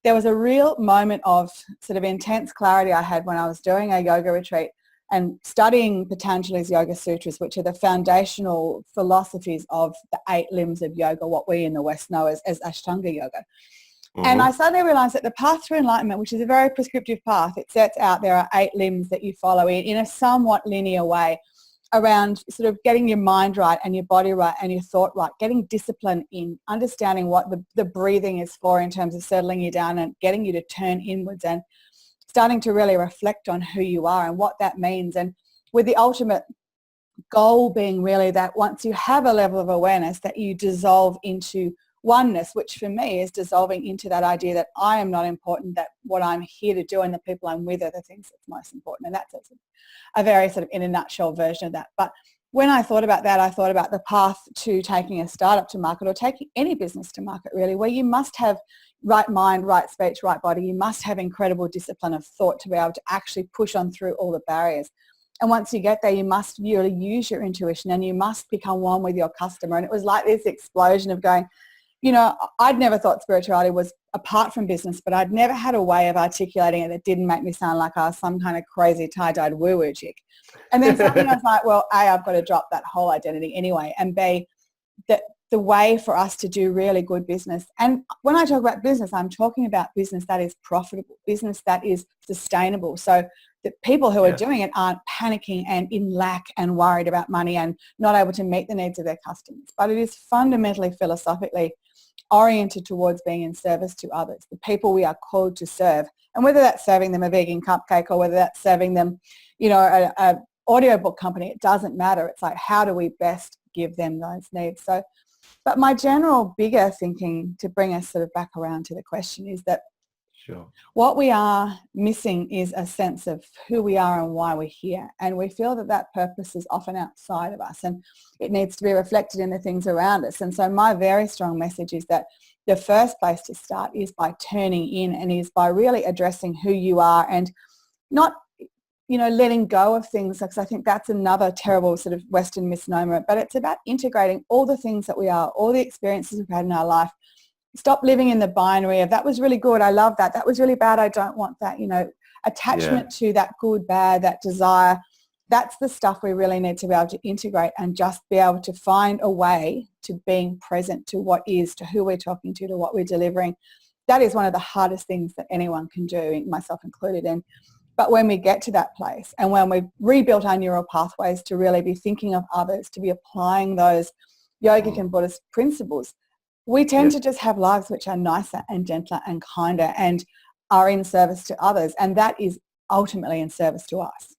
there was a real moment of sort of intense clarity I had when I was doing a yoga retreat and studying Patanjali's Yoga Sutras, which are the foundational philosophies of the 8 limbs of yoga, what we in the West know as Ashtanga Yoga. And I suddenly realized that the path to enlightenment, which is a very prescriptive path, it sets out there are 8 limbs that you follow in a somewhat linear way around sort of getting your mind right and your body right and your thought right, getting discipline in, understanding what the breathing is for in terms of settling you down and getting you to turn inwards and starting to really reflect on who you are and what that means. And with the ultimate goal being really that once you have a level of awareness that you dissolve into oneness, which for me is dissolving into that idea that I am not important, that what I'm here to do and the people I'm with are the things that's most important. And that's a very sort of in a nutshell version of that. But when I thought about that, I thought about the path to taking a startup to market or taking any business to market really, where you must have right mind, right speech, right body. You must have incredible discipline of thought to be able to actually push on through all the barriers. And once you get there, you must really use your intuition and you must become one with your customer. And it was like this explosion of going, you know, I'd never thought spirituality was apart from business, but I'd never had a way of articulating it that didn't make me sound like I was some kind of crazy tie-dyed woo-woo chick. And then suddenly I was like, well, A, I've got to drop that whole identity anyway, and B, that the way for us to do really good business, and when I talk about business, I'm talking about business that is profitable, business that is sustainable, so that people who are doing it aren't panicking and in lack and worried about money and not able to meet the needs of their customers. But it is fundamentally, philosophically oriented towards being in service to others, the people we are called to serve. And whether that's serving them a vegan cupcake or whether that's serving them, you know, a audiobook company, it doesn't matter. It's like, how do we best give them those needs? So, but my general bigger thinking to bring us sort of back around to the question is that what we are missing is a sense of who we are and why we're here. And we feel that that purpose is often outside of us and it needs to be reflected in the things around us. And so my very strong message is that the first place to start is by turning in and is by really addressing who you are and not, you know, letting go of things, because I think that's another terrible sort of Western misnomer. But it's about integrating all the things that we are, all the experiences we've had in our life. Stop living in the binary of that was really good, I love that. That was really bad, I don't want that. You know, attachment to that good, bad, that desire. That's the stuff we really need to be able to integrate and just be able to find a way to being present to what is, to who we're talking to what we're delivering. That is one of the hardest things that anyone can do, myself included. But when we get to that place and when we've rebuilt our neural pathways to really be thinking of others, to be applying those yogic and Buddhist principles, we tend to just have lives which are nicer and gentler and kinder and are in service to others. And that is ultimately in service to us.